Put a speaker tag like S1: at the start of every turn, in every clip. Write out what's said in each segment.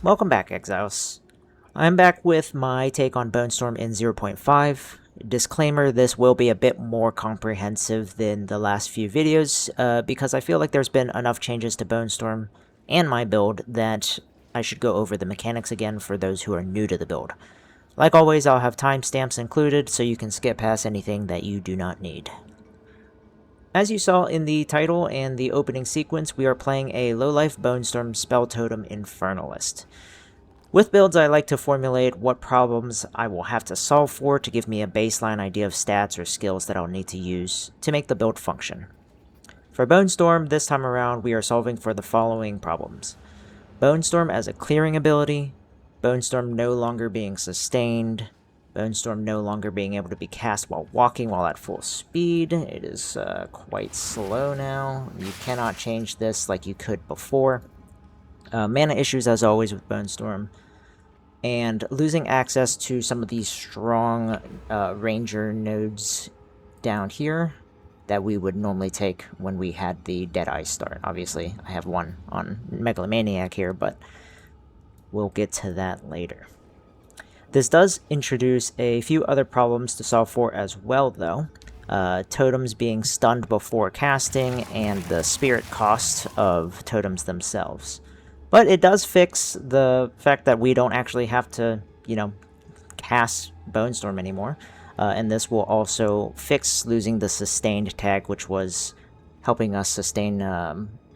S1: Welcome back, Exiles. I'm back with my take on Bonestorm in 0.5. Disclaimer, this will be a bit more comprehensive than the last few videos, because I feel like there's been enough changes to Bonestorm and my build that I should go over the mechanics again for those who are new to the build. Like always, I'll have timestamps included, so you can skip past anything that you do not need. As you saw in the title and the opening sequence, we are playing a low-life Bonestorm Spell Totem Infernalist. With builds, I like to formulate what problems I will have to solve for to give me a baseline idea of stats or skills that I'll need to use to make the build function. For Bonestorm, this time around, we are solving for the following problems. Bonestorm as a clearing ability, Bonestorm no longer being sustained, Bonestorm no longer being able to be cast while walking while at full speed. It is quite slow now. You cannot change this like you could before. Mana issues as always with Bonestorm. And losing access to some of these strong ranger nodes down here that we would normally take when we had the Deadeye start. Obviously, I have one on Megalomaniac here, but we'll get to that later. This does introduce a few other problems to solve for as well, though. Totems being stunned before casting, and the spirit cost of totems themselves. But it does fix the fact that we don't actually have to, cast Bonestorm anymore. And this will also fix losing the sustained tag, which was helping us sustain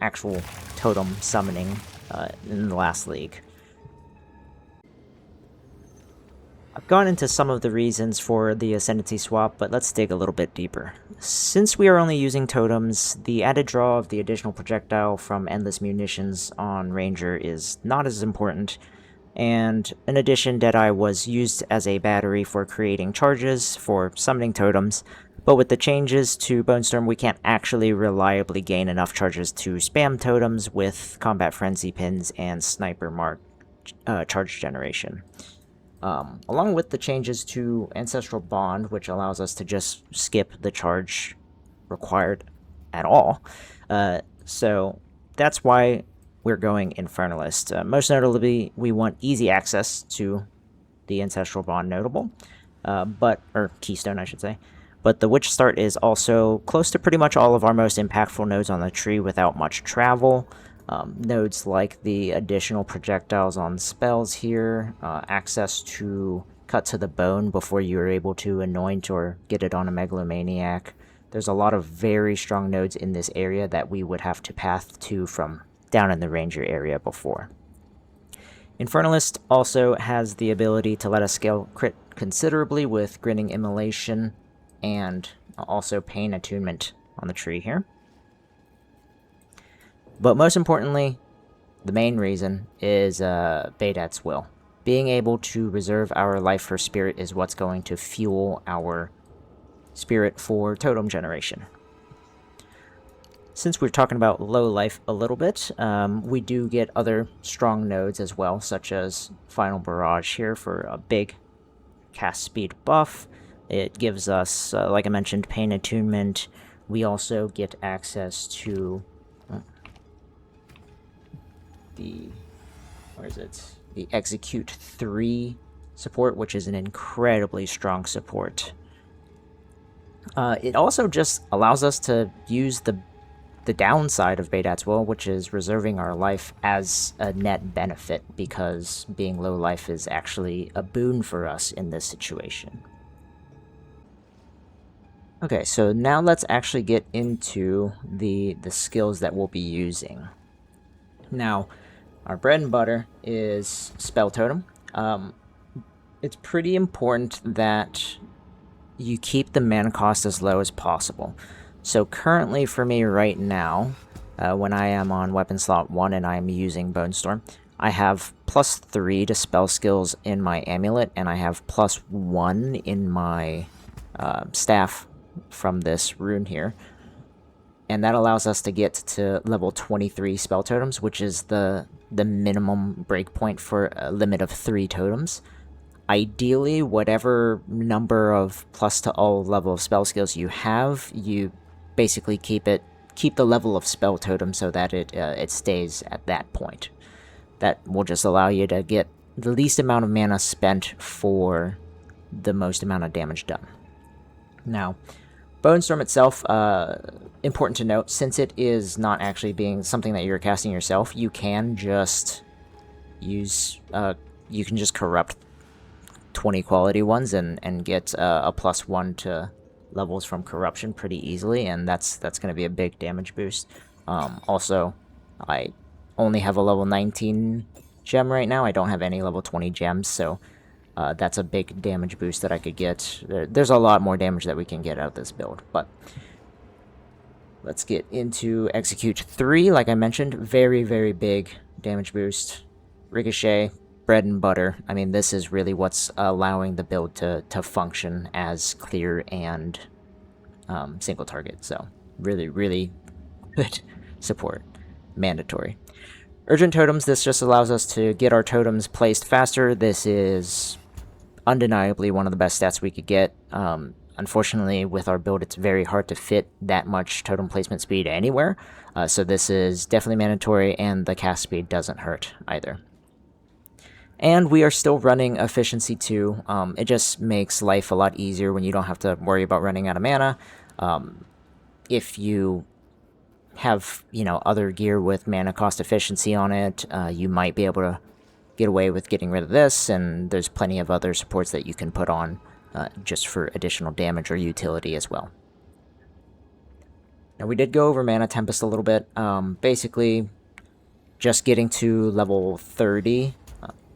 S1: actual totem summoning in the last league. I've gone into some of the reasons for the Ascendancy swap, but let's dig a little bit deeper. Since we are only using totems, the added draw of the additional projectile from endless munitions on Ranger is not as important, and in addition, Deadeye was used as a battery for creating charges for summoning totems, but with the changes to Bonestorm, we can't actually reliably gain enough charges to spam totems with Combat Frenzy pins and Sniper Mark charge generation. Along with the changes to Ancestral Bond, which allows us to just skip the charge required at all. So that's why we're going Infernalist. Most notably, we want easy access to the Ancestral Bond notable, or Keystone, I should say. But the Witch Start is also close to pretty much all of our most impactful nodes on the tree without much travel. Nodes like the additional projectiles on spells here, access to cut to the bone before you are able to anoint or get it on a Megalomaniac. There's a lot of very strong nodes in this area that we would have to path to from down in the Ranger area before. Infernalist also has the ability to let us scale crit considerably with Grinning Immolation and also Pain Attunement on the tree here. But most importantly, the main reason is Baydat's Will. Being able to reserve our life for spirit is what's going to fuel our spirit for totem generation. Since we're talking about low life a little bit, we do get other strong nodes as well, such as Final Barrage here for a big cast speed buff. It gives us, like I mentioned, Pain Attunement. We also get access to the Execute 3 support, which is an incredibly strong support. It also just allows us to use the downside of Baydat's Will, which is reserving our life as a net benefit, because being low life is actually a boon for us in this situation. Okay, so now let's actually get into the skills that we'll be using. Now, our bread and butter is Spell Totem. It's pretty important that you keep the mana cost as low as possible. So currently for me right now, when I am on weapon slot 1 and I am using Bonestorm, I have +3 to spell skills in my Amulet, and I have +1 in my staff from this rune here. And that allows us to get to level 23 spell totems, which is the minimum breakpoint for a limit of 3 totems. Ideally, whatever number of plus to all level of spell skills you have, you basically keep the level of spell totem so that it stays at that point. That will just allow you to get the least amount of mana spent for the most amount of damage done. Now, Bonestorm itself, important to note, since it is not actually being something that you're casting yourself, you can just use, you can just corrupt 20 quality ones and get a +1 to levels from corruption pretty easily, and that's going to be a big damage boost. Also, I only have a level 19 gem right now. I don't have any level 20 gems, so that's a big damage boost that I could get. There's a lot more damage that we can get out of this build, but let's get into Execute 3. Like I mentioned, very, very big damage boost. Ricochet, bread and butter. I mean, this is really what's allowing the build to function as clear and single target. So really, really good support. Mandatory. Urgent Totems, this just allows us to get our totems placed faster. This is undeniably one of the best stats we could get. Unfortunately, with our build, it's very hard to fit that much totem placement speed anywhere. So this is definitely mandatory, and the cast speed doesn't hurt either. And we are still running Efficiency 2. It just makes life a lot easier when you don't have to worry about running out of mana. If you have, other gear with mana cost efficiency on it, you might be able to get away with getting rid of this, and there's plenty of other supports that you can put on just for additional damage or utility as well. Now, we did go over Mana Tempest a little bit. Basically, just getting to level 30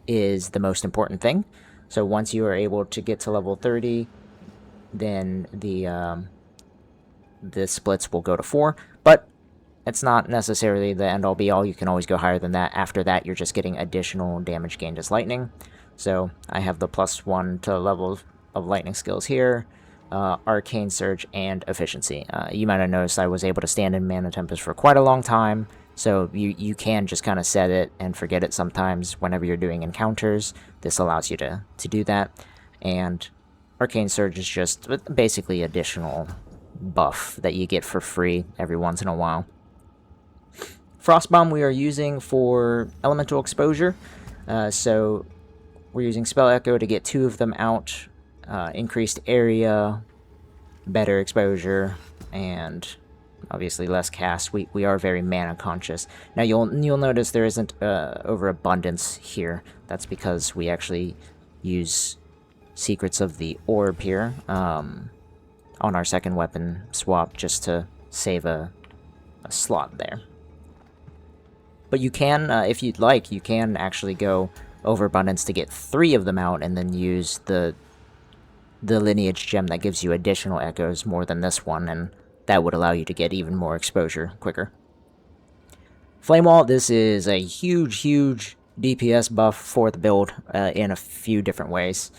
S1: is the most important thing. So once you are able to get to level 30, then the splits will go to 4. But it's not necessarily the end-all be-all. You can always go higher than that. After that, you're just getting additional damage gained as lightning. So I have the +1 to level of lightning skills here, Arcane Surge, and Efficiency. You might have noticed I was able to stand in Mana Tempest for quite a long time, so you can just kind of set it and forget it sometimes whenever you're doing encounters. This allows you to do that, and Arcane Surge is just basically additional buff that you get for free every once in a while. Frostbomb we are using for elemental exposure, so we're using Spell Echo to get 2 of them out. Increased area, better exposure, and obviously less cast. We are very mana conscious. Now you'll notice there isn't overabundance here. That's because we actually use Secrets of the Orb here on our second weapon swap just to save a slot there. But you can, if you'd like, you can actually go overabundance to get 3 of them out and then use the lineage gem that gives you additional echoes more than this one, and that would allow you to get even more exposure quicker. Flamewall, this is a huge DPS buff for the build in a few different ways.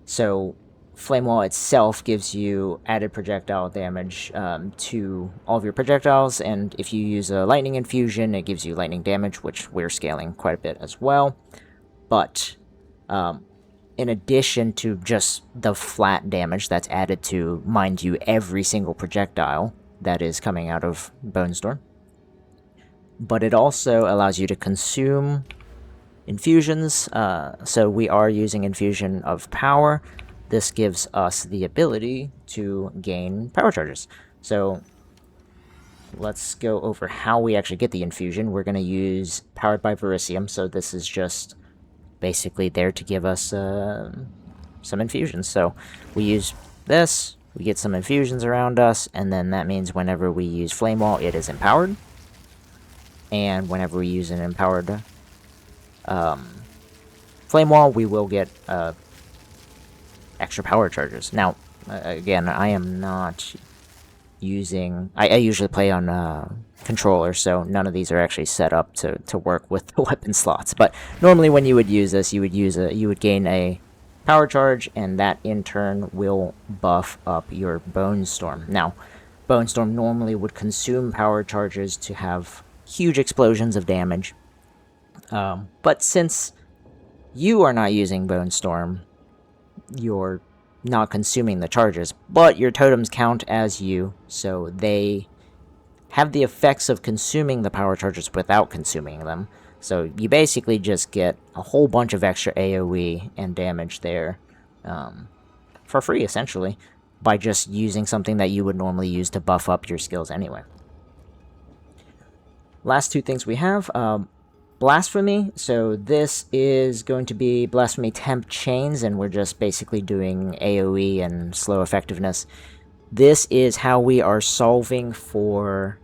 S1: So Flamewall itself gives you added projectile damage to all of your projectiles, and if you use a lightning infusion, it gives you lightning damage, which we're scaling quite a bit as well. But in addition to just the flat damage that's added to, mind you, every single projectile that is coming out of Bonestorm, but it also allows you to consume infusions. So we are using Infusion of Power. This gives us the ability to gain power charges. So let's go over how we actually get the infusion. We're going to use Powered by Verisium, so this is just basically there to give us some infusions. So we use this, we get some infusions around us, and then that means whenever we use Flamewall, it is empowered. And whenever we use an empowered Flamewall, we will get extra power charges. Now, again, I am not using... I usually play on controller, so none of these are actually set up to work with the weapon slots. But normally when you would use this, you would gain a power charge, and that in turn will buff up your Bonestorm. Now, Bonestorm normally would consume power charges to have huge explosions of damage. But since you are not using Bonestorm, you're not consuming the charges, but your totems count as you, so they have the effects of consuming the power charges without consuming them. So you basically just get a whole bunch of extra AoE and damage there for free, essentially, by just using something that you would normally use to buff up your skills anyway. Last two things we have, Blasphemy. So this is going to be Blasphemy Temp Chains, and we're just basically doing AoE and slow effectiveness. This is how we are solving for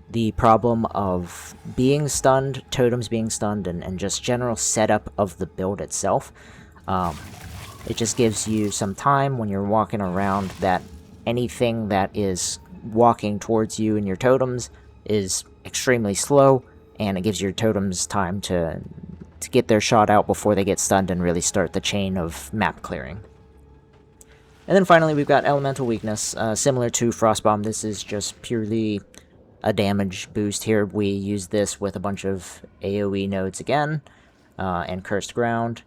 S1: the problem of being stunned, totems being stunned, and just general setup of the build itself. It just gives you some time when you're walking around that anything that is walking towards you and your totems is extremely slow, and it gives your totems time to get their shot out before they get stunned and really start the chain of map clearing. And then finally we've got Elemental Weakness, similar to Frostbomb. This is just purely a damage boost here. We use this with a bunch of AoE nodes again, and Cursed Ground.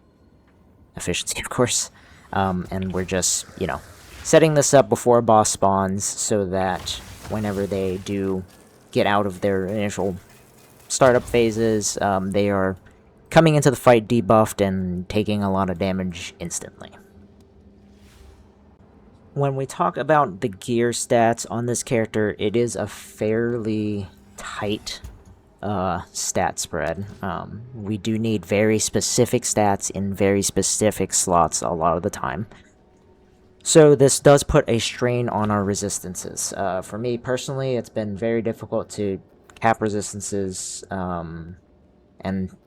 S1: Efficiency, of course. And we're just, you know, setting this up before a boss spawns so that whenever they do get out of their initial startup phases, they are coming into the fight debuffed and taking a lot of damage instantly. When we talk about the gear stats on this character, it is a fairly tight stat spread. We do need very specific stats in very specific slots a lot of the time. So this does put a strain on our resistances. For me personally, it's been very difficult to cap resistances and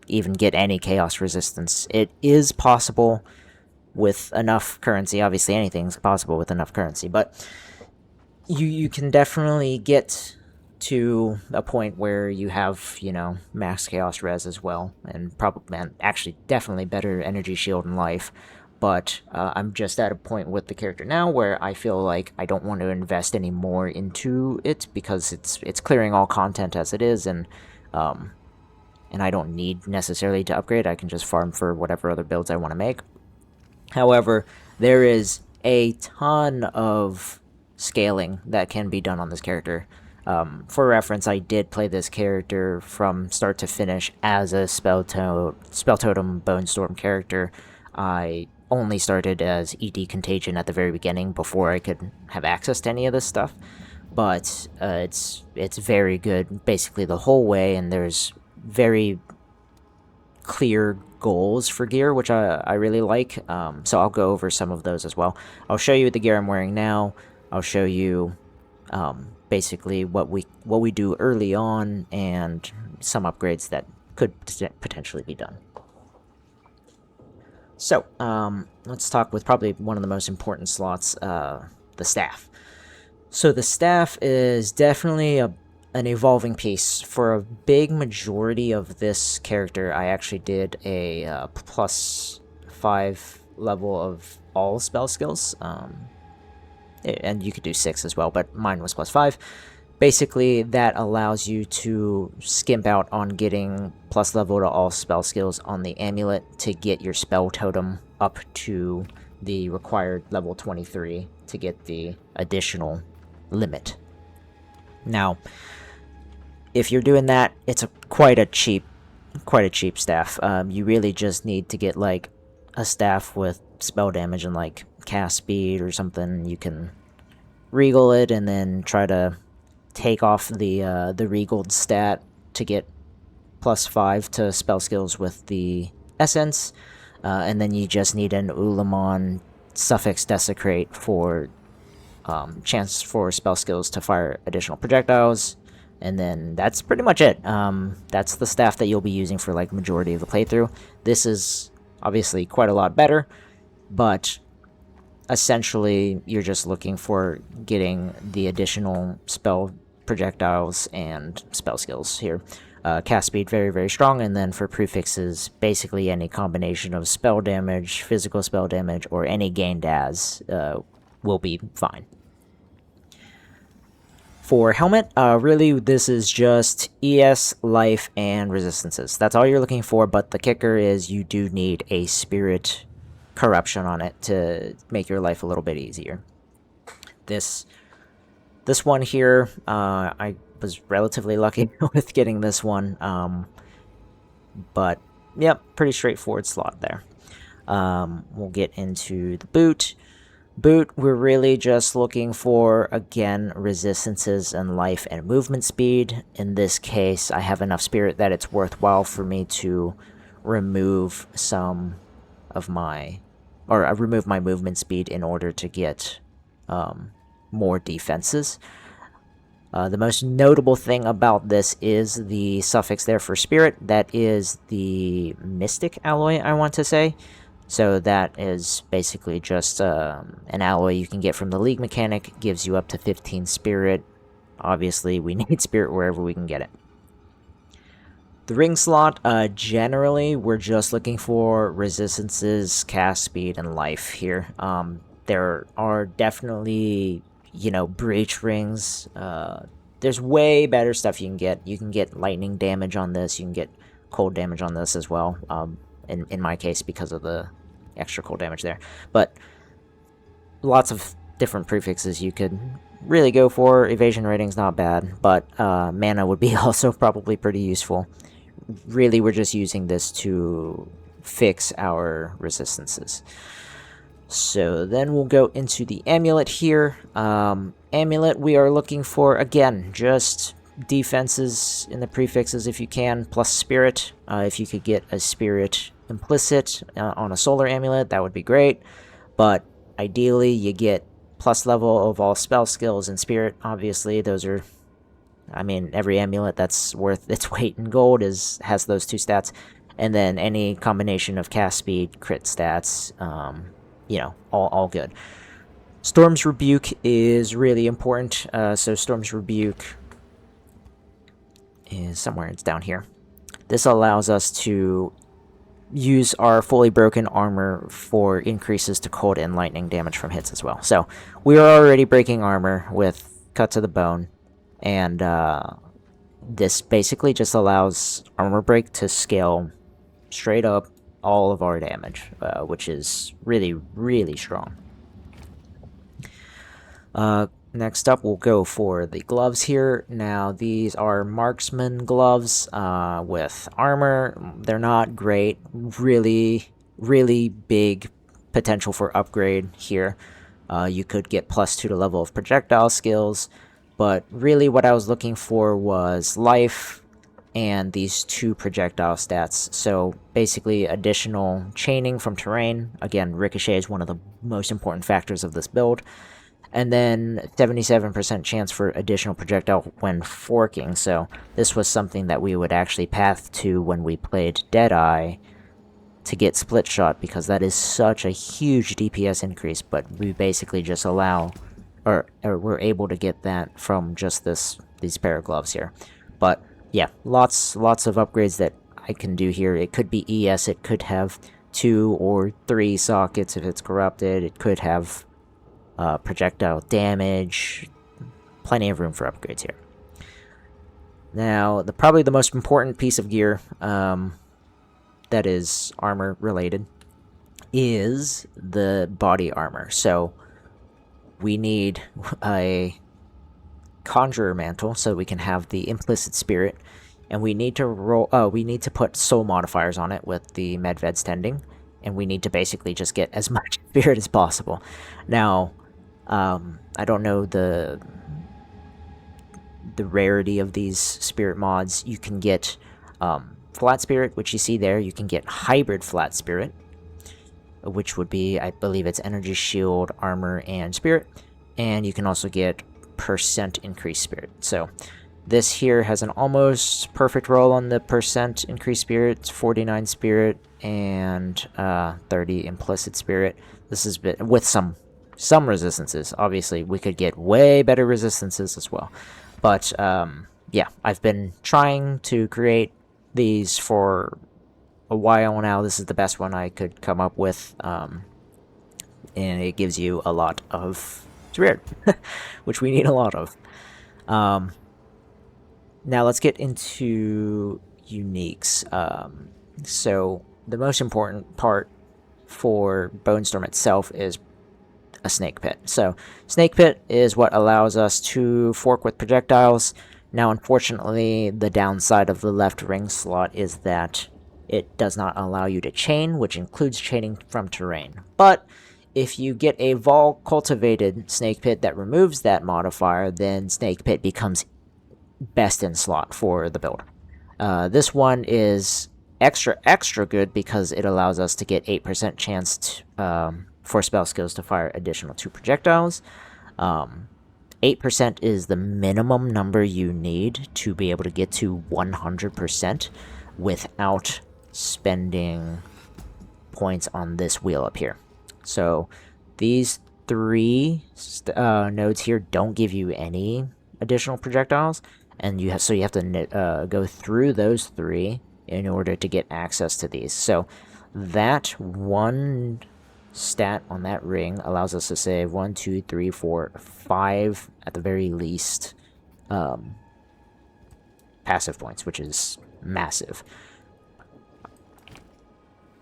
S1: even get any chaos resistance. It is possible with enough currency. Obviously anything's possible with enough currency, but you can definitely get to a point where you have, you know, max chaos res as well, and probably, actually definitely better energy shield and life. But I'm just at a point with the character now where I feel like I don't want to invest any more into it because it's clearing all content as it is, and I don't need necessarily to upgrade. I can just farm for whatever other builds I want to make. However, there is a ton of scaling that can be done on this character. For reference, I did play this character from start to finish as a Spell Totem Bonestorm character. I only started as ED Contagion at the very beginning before I could have access to any of this stuff. But it's very good basically the whole way, and there's very clear goals for gear, which I really like. So I'll go over some of those as well. I'll show you the gear I'm wearing now. I'll show you basically what we do early on and some upgrades that could potentially be done. So let's talk with probably one of the most important slots, the staff. So the staff is definitely an evolving piece. For a big majority of this character, I actually did a +5 level of all spell skills. And you could do 6 as well, but mine was +5. Basically, that allows you to skimp out on getting plus level to all spell skills on the Amulet to get your spell totem up to the required level 23 to get the additional limit. Now, if you're doing that, it's quite a cheap staff. You really just need to get like a staff with spell damage and like cast speed or something. You can regal it and then try to take off the regaled stat to get +5 to spell skills with the essence, and then you just need an Ulamon Suffix Desecrate for chance for spell skills to fire additional projectiles, and then that's pretty much it. That's the staff that you'll be using for like majority of the playthrough. This is obviously quite a lot better, but essentially you're just looking for getting the additional spell projectiles and spell skills here. Cast speed very, very strong, and then for prefixes, basically any combination of spell damage, physical spell damage, or any gained as will be fine. For helmet, really this is just ES, life, and resistances. That's all you're looking for, but the kicker is you do need a spirit corruption on it to make your life a little bit easier. This one here, I was relatively lucky with getting this one. but yep, pretty straightforward slot there. We'll get into the boot. Boot, we're really just looking for, again, resistances and life and movement speed. In this case, I have enough spirit that it's worthwhile for me to remove some of my, or remove my movement speed in order to get more defenses. The most notable thing about this is the suffix there for spirit. That is the mystic alloy, I want to say. So that is basically just an alloy you can get from the League mechanic. It gives you up to 15 spirit. Obviously, we need spirit wherever we can get it. The ring slot, generally, we're just looking for resistances, cast speed, and life here. There are definitely, you know, breach rings. There's way better stuff you can get. You can get lightning damage on this. You can get cold damage on this as well. In my case, because of the extra cold damage there. But lots of different prefixes you could really go for. Evasion rating's not bad, but mana would be also probably pretty useful. Really, we're just using this to fix our resistances. So then we'll go into the amulet here. Amulet, we are looking for, again, just defenses in the prefixes if you can, plus spirit. If you could get a spirit implicit on a solar amulet, that would be great. But ideally, you get plus level of all spell skills and spirit. Obviously, those are, I mean, every amulet that's worth its weight in gold has those two stats. And then any combination of cast speed, crit stats, you know, all good. Storm's Rebuke is really important. So Storm's Rebuke is somewhere, it's down here. This allows us to use our fully broken armor for increases to cold and lightning damage from hits as well. So we are already breaking armor with Cut to the Bone, and this basically just allows armor break to scale straight up all of our damage, which is really, really strong. Next up, we'll go for the gloves here. Now, these are marksman gloves with armor. They're not great. Really, really big potential for upgrade here. You could get +2 to level of projectile skills, but really what I was looking for was life and these 2 projectile stats. So basically additional chaining from terrain. Again, ricochet is one of the most important factors of this build. And then 77% chance for additional projectile when forking. So this was something that we would actually path to when we played Deadeye to get split shot, because that is such a huge DPS increase, but we basically just allow, or we're able to get that from just these pair of gloves here. But yeah, lots of upgrades that I can do here. It could be ES, it could have 2 or 3 sockets if it's corrupted, it could have projectile damage, plenty of room for upgrades here. Now, probably the most important piece of gear that is armor related is the body armor. So we need a conjurer mantle so we can have the implicit spirit, and we need to we need to put soul modifiers on it with the medved's tending, and we need to basically just get as much spirit as possible. Now, I don't know the rarity of these spirit mods. You can get flat spirit, which you see there. You can get hybrid flat spirit, which would be, I believe it's energy shield, armor, and spirit. And you can also get % increased spirit. So this here has an almost perfect roll on the % increased spirit. It's 49 spirit and 30 implicit spirit. This is with some resistances. Obviously, we could get way better resistances as well. But, yeah, I've been trying to create these for a while now. This is the best one I could come up with. And it gives you a lot of spirit, which we need a lot of. Now, let's get into uniques. So, the most important part for Bonestorm itself is a Snakepit. So Snakepit is what allows us to fork with projectiles. Now, unfortunately, the downside of the left ring slot is that it does not allow you to chain, which includes chaining from terrain. But if you get a Vaal Cultivated Snakepit that removes that modifier, then Snakepit becomes best in slot for the build. This one is extra good because it allows us to get 8% chance for spell skills to fire additional 2 projectiles. 8% is the minimum number you need to be able to get to 100% without spending points on this wheel up here. So these 3 nodes here don't give you any additional projectiles, and you have to go through those 3 in order to get access to these. So that one stat on that ring allows us to save 1, 2, 3, 4, 5 at the very least passive points, which is massive.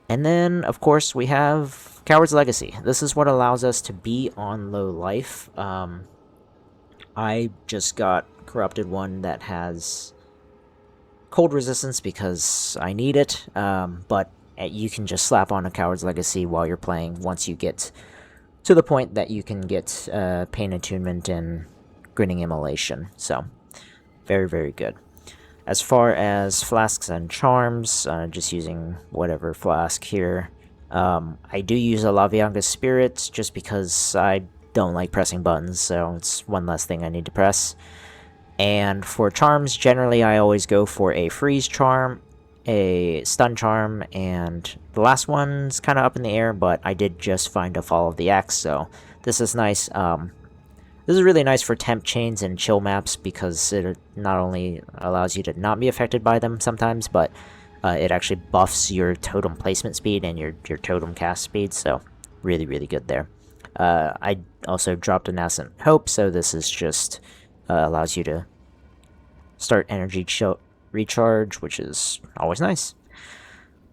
S1: And then, of course, we have Coward's Legacy. This is what allows us to be on low life. I just got Corrupted one that has cold resistance because I need it, but you can just slap on a Coward's Legacy while you're playing once you get to the point that you can get Pain Attunement and Grinning Immolation. So, very good. As far as Flasks and Charms, just using whatever flask here. I do use a Lavianga's Spirit just because I don't like pressing buttons, so it's one less thing I need to press. And for charms, generally I always go for a Freeze Charm, a Stun Charm, and the last one's kind of up in the air, but I did just find a Fall of the Axe, so this is nice. This is really nice for temp chains and chill maps because it not only allows you to not be affected by them sometimes, but it actually buffs your totem placement speed and your totem cast speed, so really good there. I also dropped a Nascent Hope, so this is just allows you to start energy recharge, which is always nice.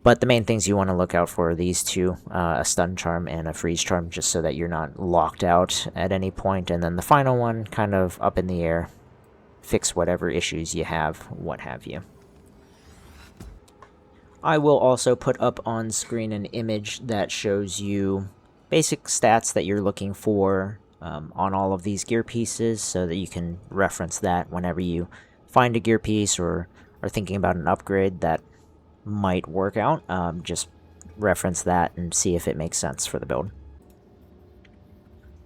S1: But the main things you want to look out for are these 2, a Stun Charm and a Freeze Charm, just so that you're not locked out at any point. And then the final one, kind of up in the air, fix whatever issues you have, what have you. I will also put up on screen an image that shows you basic stats that you're looking for on all of these gear pieces, so that you can reference that whenever you find a gear piece or are thinking about an upgrade that might work out. Just reference that and see if it makes sense for the build.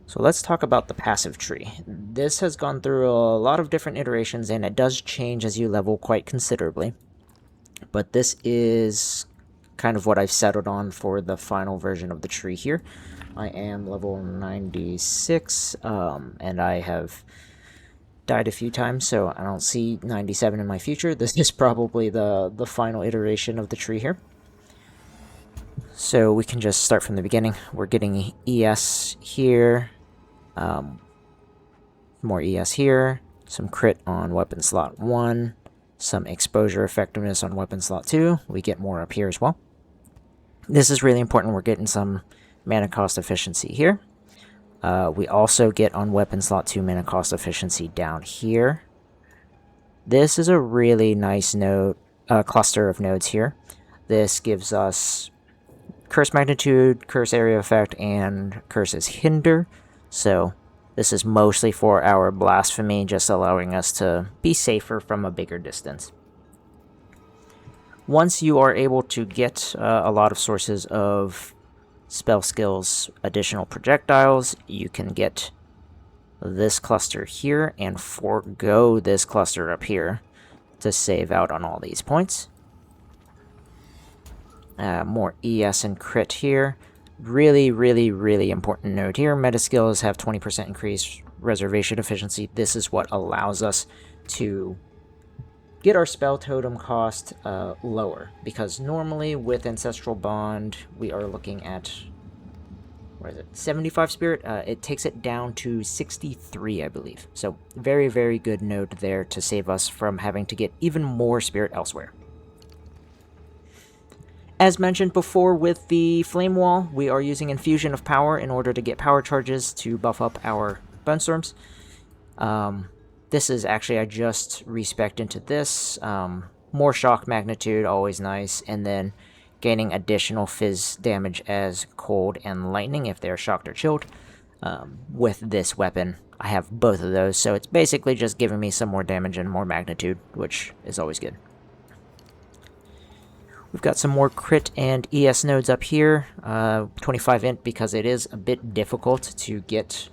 S1: So let's talk about the passive tree. This has gone through a lot of different iterations, and it does change as you level quite considerably. But this is kind of what I've settled on for the final version of the tree here. I am level 96, and I have died a few times, so I don't see 97 in my future. This is probably the final iteration of the tree here. So we can just start from the beginning. We're getting ES here, more ES here, some crit on weapon slot 1, some exposure effectiveness on weapon slot 2. We get more up here as well. This is really important. We're getting some mana cost efficiency here. We also get on weapon slot 2 mana cost efficiency down here. This is a really nice node cluster of nodes here. This gives us Curse Magnitude, Curse Area Effect, and Curse's Hinder. So this is mostly for our Blasphemy, just allowing us to be safer from a bigger distance. Once you are able to get a lot of sources of spell skills, additional projectiles, you can get this cluster here and forego this cluster up here to save out on all these points. More ES and crit here. Really important note here. Meta skills have 20% increased reservation efficiency. This is what allows us to get our spell totem cost lower, because normally with Ancestral Bond we are looking at, what is it, 75 spirit? It takes it down to 63, I believe. So very good node there to save us from having to get even more spirit elsewhere. As mentioned before with the Flamewall, we are using Infusion of Power in order to get power charges to buff up our Bonestorms. This is actually, I just respec'd into this. more shock magnitude, always nice, and then gaining additional fizz damage as cold and lightning if they're shocked or chilled. With this weapon, I have both of those, so it's basically just giving me some more damage and more magnitude, which is always good. We've got some more crit and ES nodes up here, 25 int because it is a bit difficult to get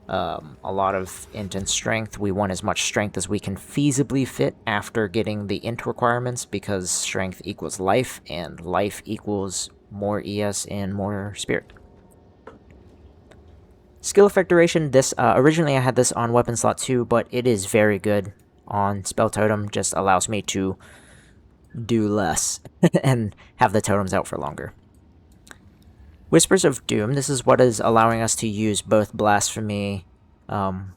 S1: a lot of int and strength. We want as much strength as we can feasibly fit after getting the int requirements, because strength equals life, and life equals more ES and more spirit. Skill effect duration, this originally I had this on weapon slot 2, but it is very good on spell totem. Just allows me to do less and have the totems out for longer. Whispers of Doom, this is what is allowing us to use both Blasphemy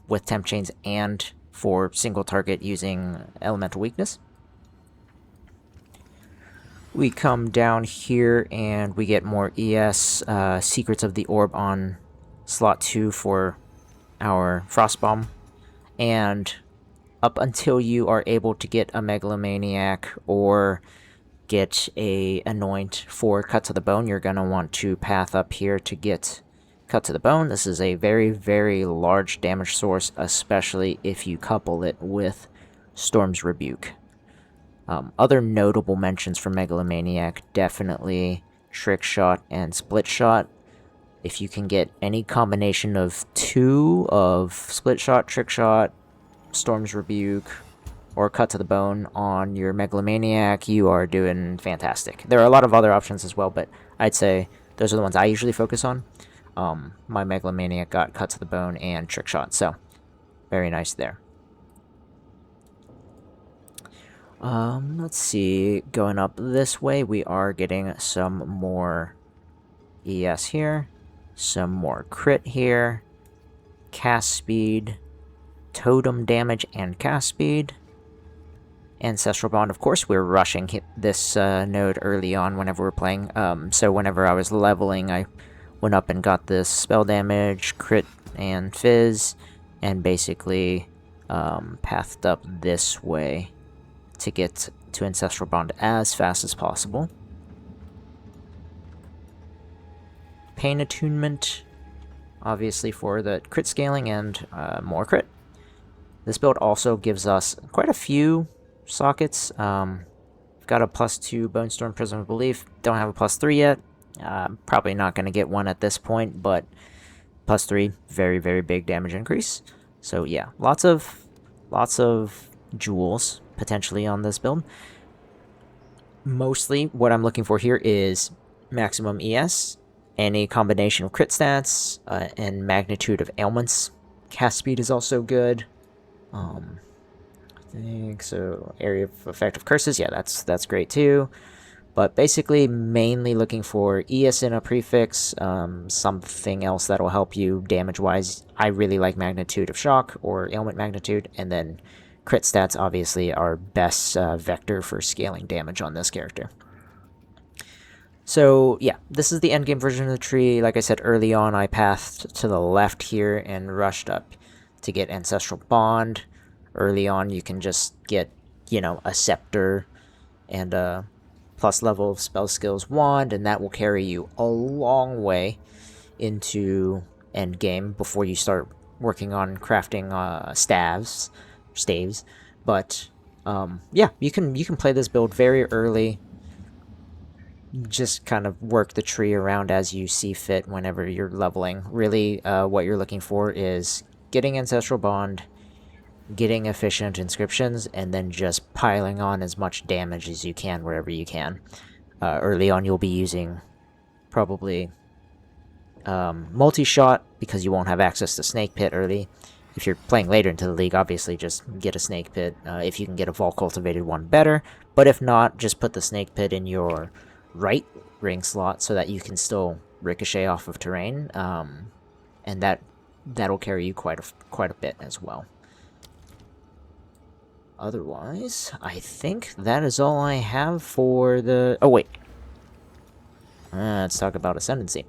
S1: with temp chains and for single target using elemental weakness. We come down here and we get more ES, Secrets of the Orb on slot 2 for our Frostbomb, and up until you are able to get a Megalomaniac or get a Anoint for Cut to the Bone, you're going to want to path up here to get Cut to the Bone. This is a very, very large damage source, especially if you couple it with Storm's Rebuke. Other notable mentions for Megalomaniac, definitely Trick Shot and Split Shot. If you can get any combination of 2 of Split Shot, Trick Shot, Storm's Rebuke, or Cut to the Bone on your Megalomaniac, you are doing fantastic. There are a lot of other options as well, but I'd say those are the ones I usually focus on. My Megalomaniac got Cut to the Bone and Trick Shot, so very nice there. Let's see, going up this way, we are getting some more ES here, some more crit here, cast speed, totem damage and cast speed, Ancestral Bond. Of course, we're rushing this node early on whenever we're playing, so whenever I was leveling, I went up and got this spell damage, crit, and fizz, and basically pathed up this way to get to Ancestral Bond as fast as possible. Pain Attunement, obviously for the crit scaling and more crit. This build also gives us quite a few sockets. We've got a +2 Bonestorm Prism of Belief. Don't have a +3 yet. Probably not going to get one at this point, but +3, very, very big damage increase. So yeah, lots of jewels potentially on this build. Mostly what I'm looking for here is maximum ES, any combination of crit stats, and magnitude of ailments. Cast speed is also good. I think so. Area of effect of curses, yeah, that's great too. But basically, mainly looking for ES in a prefix, something else that'll help you damage-wise. I really like magnitude of shock or ailment magnitude, and then crit stats obviously are best vector for scaling damage on this character. So yeah, this is the endgame version of the tree. Like I said early on, I pathed to the left here and rushed up to get Ancestral Bond. Early on, you can just get, you know, a Scepter and a plus level of spell skills wand, and that will carry you a long way into endgame before you start working on crafting staves. But yeah, you can play this build very early. Just kind of work the tree around as you see fit whenever you're leveling. Really, what you're looking for is getting Ancestral Bond, getting efficient inscriptions, and then just piling on as much damage as you can wherever you can. Early on, you'll be using probably multi-shot because you won't have access to Snakepit early. If you're playing later into the league, obviously just get a Snakepit. If you can get a Vaal Cultivated one, better. But if not, just put the Snakepit in your right ring slot so that you can still ricochet off of terrain, and that'll carry you quite a bit as well. Otherwise, I think that is all I have for the... Oh, wait. Let's talk about Ascendancy.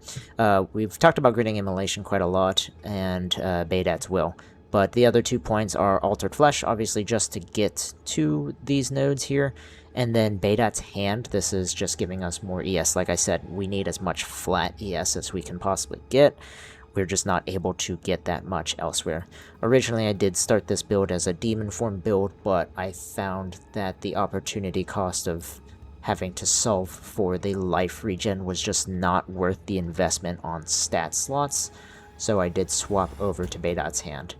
S1: We've talked about Gritting Immolation quite a lot, and Baydad's Will. But the other 2 points are Altered Flesh, obviously just to get to these nodes here, and then Bedat's Hand. This is just giving us more ES. Like I said, we need as much flat ES as we can possibly get. We're just not able to get that much elsewhere. Originally, I did start this build as a demon form build, but I found that the opportunity cost of having to solve for the life regen was just not worth the investment on stat slots, so I did swap over to Bedat's Hand.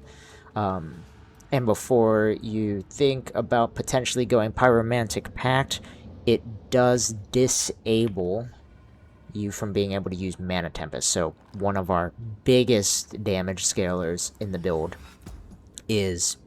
S1: And before you think about potentially going Pyromantic Pact, it does disable you from being able to use Mana Tempest. So one of our biggest damage scalers in the build is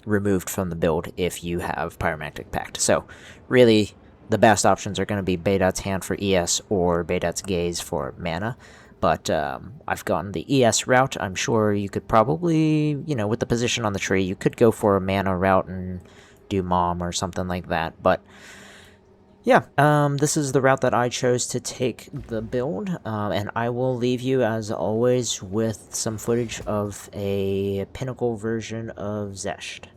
S1: removed from the build if you have Pyromantic Pact. So really, the best options are going to be Bedat's Hand for ES or Bedat's Gaze for mana. But I've gotten the ES route. I'm sure you could probably, you know, with the position on the tree, you could go for a mana route and do Mom or something like that. But yeah, this is the route that I chose to take the build, and I will leave you, as always, with some footage of a Pinnacle version of Xesht.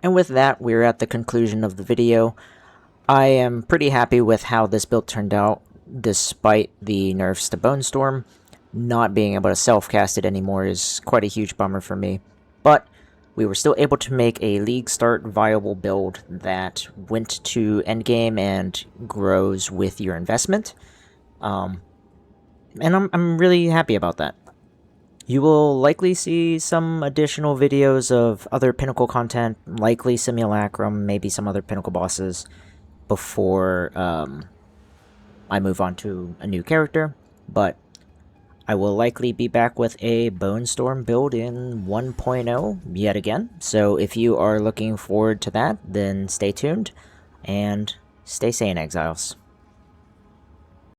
S1: And with that, we're at the conclusion of the video. I am pretty happy with how this build turned out, despite the nerfs to Bonestorm. Not being able to self-cast it anymore is quite a huge bummer for me. But we were still able to make a league start viable build that went to endgame and grows with your investment. And I'm really happy about that. You will likely see some additional videos of other Pinnacle content, likely Simulacrum, maybe some other Pinnacle bosses, before I move on to a new character, but I will likely be back with a Bonestorm build in 1.0 yet again, so if you are looking forward to that, then stay tuned, and stay sane, Exiles.